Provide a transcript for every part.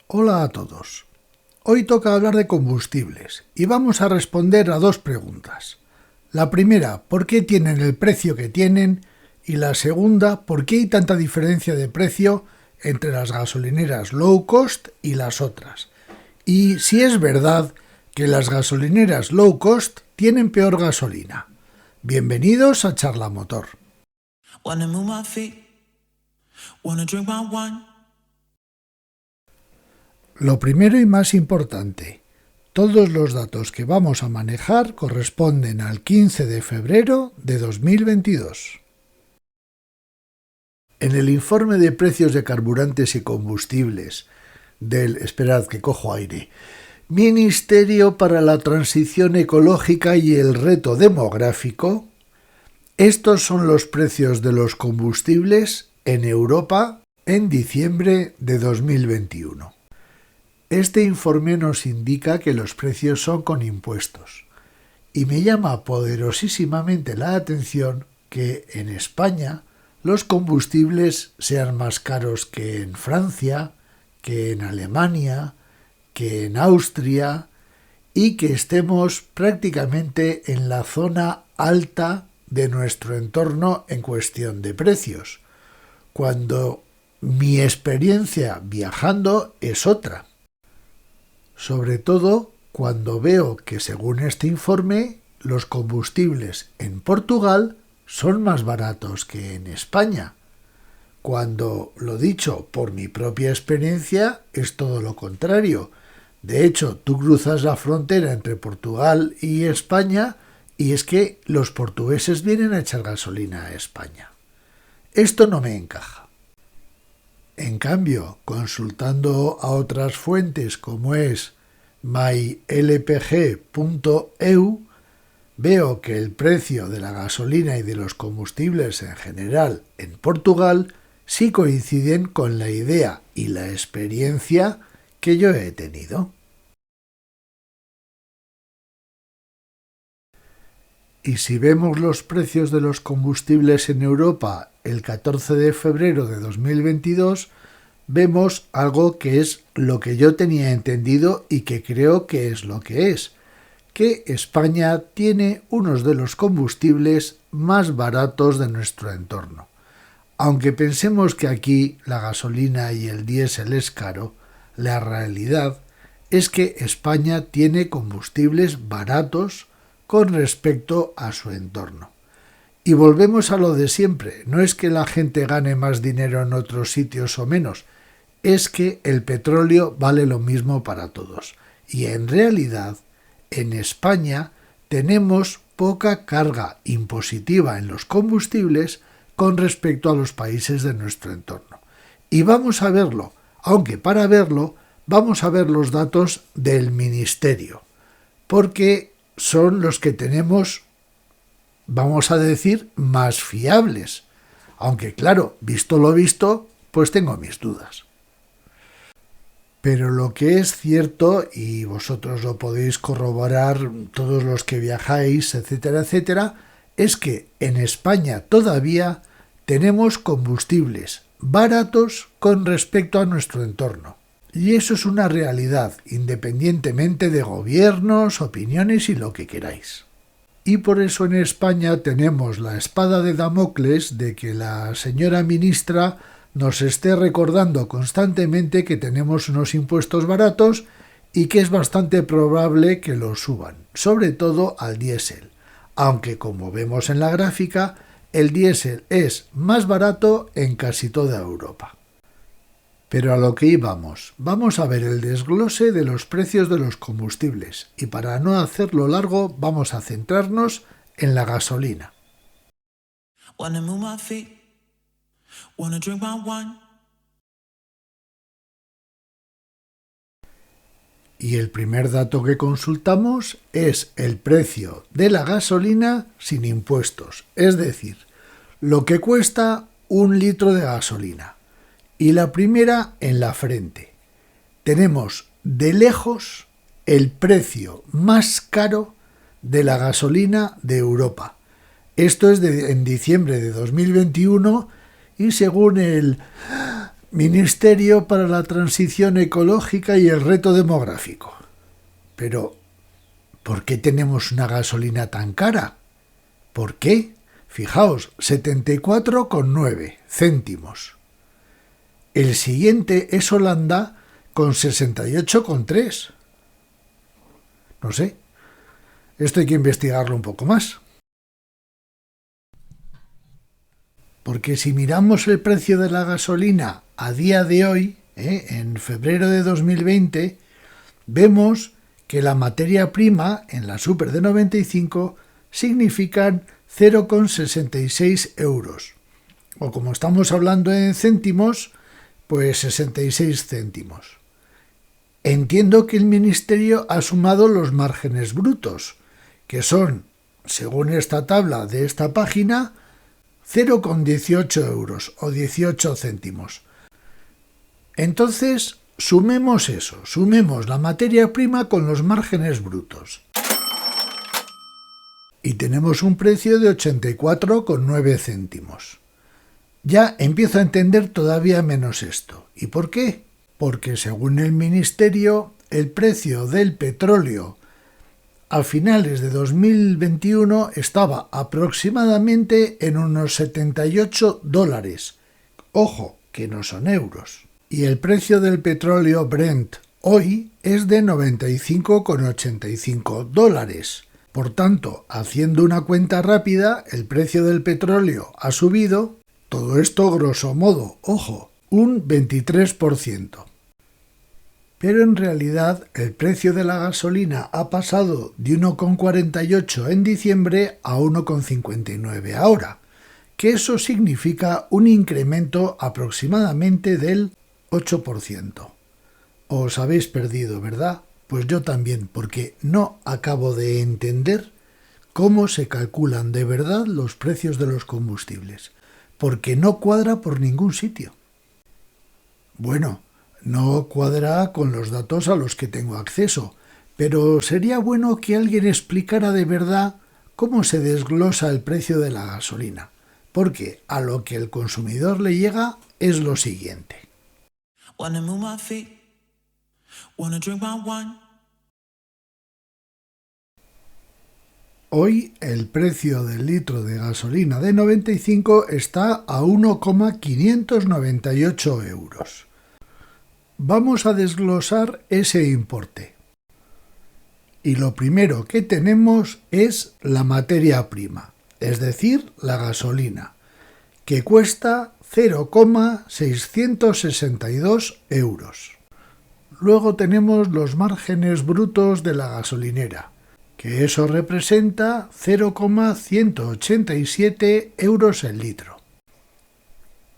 Hola a todos. Hoy toca hablar de combustibles y vamos a responder a dos preguntas. La primera, ¿por qué tienen el precio que tienen? Y la segunda, ¿por qué hay tanta diferencia de precio entre las gasolineras low cost y las otras? Y si es verdad que las gasolineras low cost tienen peor gasolina. Bienvenidos a Charla Motor. Lo primero y más importante, todos los datos que vamos a manejar corresponden al 15 de febrero de 2022. En el informe de precios de carburantes y combustibles del, esperad que cojo aire, Ministerio para la Transición Ecológica y el Reto Demográfico, estos son los precios de los combustibles en Europa en diciembre de 2021. Este informe nos indica que los precios son con impuestos y me llama poderosísimamente la atención que en España los combustibles sean más caros que en Francia, que en Alemania, que en Austria y que estemos prácticamente en la zona alta de nuestro entorno en cuestión de precios, cuando mi experiencia viajando es otra. Sobre todo cuando veo que, según este informe, los combustibles en Portugal son más baratos que en España, cuando, lo dicho por mi propia experiencia, es todo lo contrario. De hecho, tú cruzas la frontera entre Portugal y España y es que los portugueses vienen a echar gasolina a España. Esto no me encaja. En cambio, consultando a otras fuentes como es mylpg.eu, veo que el precio de la gasolina y de los combustibles en general en Portugal sí coinciden con la idea y la experiencia que yo he tenido. Y si vemos los precios de los combustibles en Europa el 14 de febrero de 2022, vemos algo que es lo que yo tenía entendido y que creo que es lo que es, que España tiene unos de los combustibles más baratos de nuestro entorno. Aunque pensemos que aquí la gasolina y el diésel es caro, la realidad es que España tiene combustibles baratos con respecto a su entorno. Y volvemos a lo de siempre, no es que la gente gane más dinero en otros sitios o menos, es que el petróleo vale lo mismo para todos. Y en realidad, en España tenemos poca carga impositiva en los combustibles con respecto a los países de nuestro entorno. Y vamos a verlo, aunque para verlo vamos a ver los datos del Ministerio, porque son los que tenemos, vamos a decir, más fiables. Aunque claro, visto lo visto, pues tengo mis dudas. Pero lo que es cierto, y vosotros lo podéis corroborar todos los que viajáis, etcétera, etcétera, es que en España todavía tenemos combustibles baratos con respecto a nuestro entorno. Y eso es una realidad, independientemente de gobiernos, opiniones y lo que queráis. Y por eso en España tenemos la espada de Damocles de que la señora ministra nos esté recordando constantemente que tenemos unos impuestos baratos y que es bastante probable que los suban, sobre todo al diésel, aunque como vemos en la gráfica, el diésel es más barato en casi toda Europa. Pero a lo que íbamos, vamos a ver el desglose de los precios de los combustibles y para no hacerlo largo vamos a centrarnos en la gasolina. Y el primer dato que consultamos es el precio de la gasolina sin impuestos, es decir, lo que cuesta un litro de gasolina. Y la primera en la frente. Tenemos de lejos el precio más caro de la gasolina de Europa. Esto es en diciembre de 2021 y según el Ministerio para la Transición Ecológica y el Reto Demográfico. Pero, ¿por qué tenemos una gasolina tan cara? ¿Por qué? Fijaos, 74,9 céntimos. El siguiente es Holanda con 68,3. No sé. Esto hay que investigarlo un poco más. Porque si miramos el precio de la gasolina a día de hoy, en febrero de 2020, vemos que la materia prima en la Super de 95 significan 0,66 euros. O como estamos hablando en céntimos, pues 66 céntimos. Entiendo que el Ministerio ha sumado los márgenes brutos, que son, según esta tabla de esta página, 0,18 euros o 18 céntimos. Entonces, sumemos eso, sumemos la materia prima con los márgenes brutos. Y tenemos un precio de 84,9 céntimos. Ya empiezo a entender todavía menos esto. ¿Y por qué? Porque según el Ministerio, el precio del petróleo a finales de 2021 estaba aproximadamente en unos 78 dólares. Ojo, que no son euros. Y el precio del petróleo Brent hoy es de 95,85 dólares. Por tanto, haciendo una cuenta rápida, el precio del petróleo ha subido, todo esto grosso modo, ojo, un 23%. Pero en realidad el precio de la gasolina ha pasado de 1,48 en diciembre a 1,59 ahora, que eso significa un incremento aproximadamente del 8%. Os habéis perdido, ¿verdad? Pues yo también, porque no acabo de entender cómo se calculan de verdad los precios de los combustibles, porque no cuadra por ningún sitio. Bueno, no cuadra con los datos a los que tengo acceso, pero sería bueno que alguien explicara de verdad cómo se desglosa el precio de la gasolina, porque a lo que el consumidor le llega es lo siguiente. Hoy el precio del litro de gasolina de 95 está a 1,598 euros. Vamos a desglosar ese importe. Y lo primero que tenemos es la materia prima, es decir, la gasolina, que cuesta 0,662 euros. Luego tenemos los márgenes brutos de la gasolinera, que eso representa 0,187 euros el litro.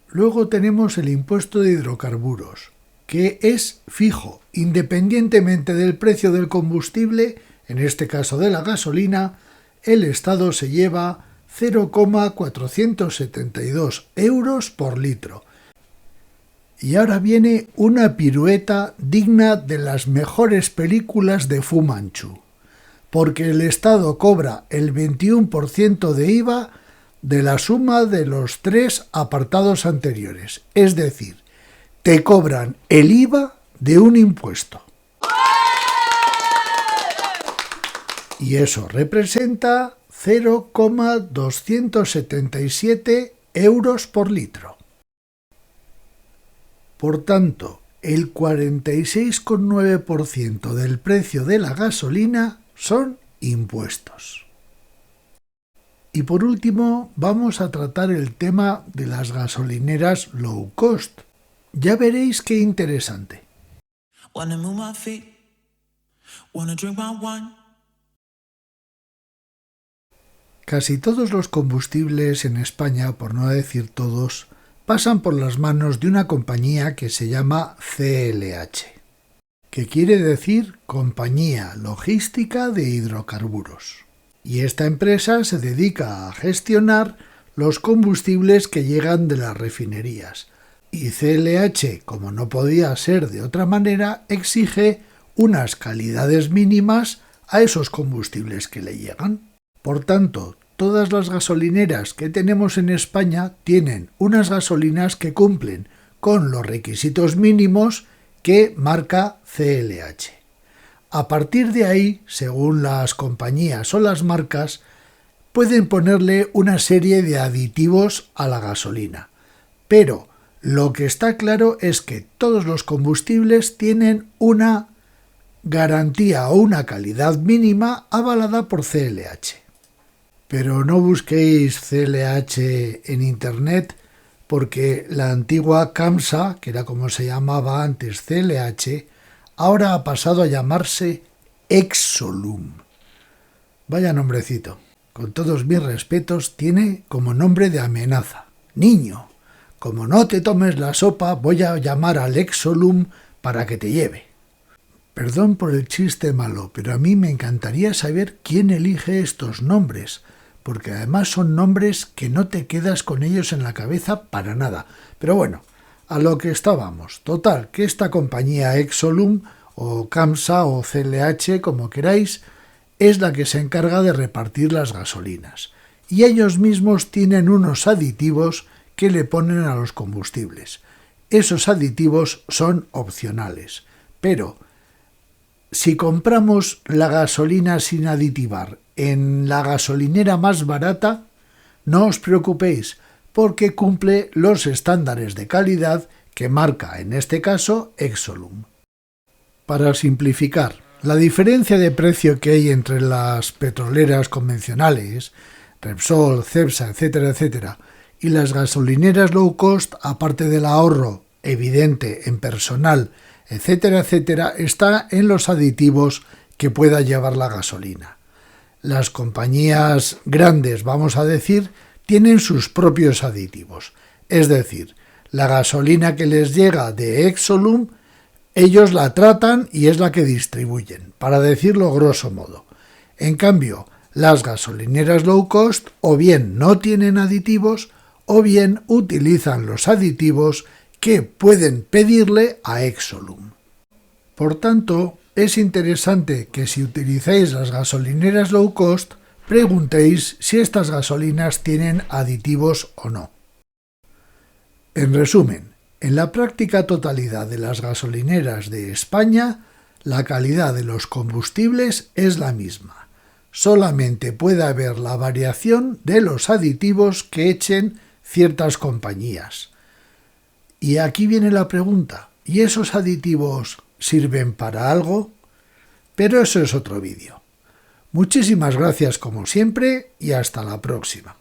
Luego tenemos el impuesto de hidrocarburos, que es fijo, independientemente del precio del combustible, en este caso de la gasolina, el Estado se lleva 0,472 euros por litro. Y ahora viene una pirueta digna de las mejores películas de Fu Manchu, porque el Estado cobra el 21% de IVA de la suma de los 3 apartados anteriores, es decir, te cobran el IVA de un impuesto. Y eso representa 0,277 euros por litro. Por tanto, el 46,9% del precio de la gasolina son impuestos. Y por último, vamos a tratar el tema de las gasolineras low cost. Ya veréis qué interesante. Casi todos los combustibles en España, por no decir todos, pasan por las manos de una compañía que se llama CLH, que quiere decir Compañía Logística de Hidrocarburos. Y esta empresa se dedica a gestionar los combustibles que llegan de las refinerías. Y CLH, como no podía ser de otra manera, exige unas calidades mínimas a esos combustibles que le llegan. Por tanto, todas las gasolineras que tenemos en España tienen unas gasolinas que cumplen con los requisitos mínimos que marca CLH. A partir de ahí, según las compañías o las marcas, pueden ponerle una serie de aditivos a la gasolina. Pero lo que está claro es que todos los combustibles tienen una garantía o una calidad mínima avalada por CLH. Pero no busquéis CLH en internet porque la antigua CAMSA, que era como se llamaba antes CLH, ahora ha pasado a llamarse Exolum. Vaya nombrecito. Con todos mis respetos, tiene como nombre de amenaza. Niño, como no te tomes la sopa, voy a llamar al Exolum para que te lleve. Perdón por el chiste malo, pero a mí me encantaría saber quién elige estos nombres, porque además son nombres que no te quedas con ellos en la cabeza para nada. Pero bueno, a lo que estábamos. Total, que esta compañía Exolum, o CAMSA o CLH, como queráis, es la que se encarga de repartir las gasolinas. Y ellos mismos tienen unos aditivos que le ponen a los combustibles. Esos aditivos son opcionales, pero si compramos la gasolina sin aditivar en la gasolinera más barata, no os preocupéis, porque cumple los estándares de calidad que marca, en este caso, Exolum. Para simplificar, la diferencia de precio que hay entre las petroleras convencionales, Repsol, Cepsa, etcétera, y las gasolineras low cost, aparte del ahorro evidente en personal, etcétera, está en los aditivos que pueda llevar la gasolina. Las compañías grandes, vamos a decir, tienen sus propios aditivos. Es decir, la gasolina que les llega de Exolum, ellos la tratan y es la que distribuyen, para decirlo grosso modo. En cambio, las gasolineras low cost o bien no tienen aditivos o bien utilizan los aditivos que pueden pedirle a Exolum. Por tanto, es interesante que si utilizáis las gasolineras low cost, preguntéis si estas gasolinas tienen aditivos o no. En resumen, en la práctica totalidad de las gasolineras de España, la calidad de los combustibles es la misma. Solamente puede haber la variación de los aditivos que echen ciertas compañías. Y aquí viene la pregunta, ¿y esos aditivos sirven para algo? Pero eso es otro vídeo. Muchísimas gracias como siempre y hasta la próxima.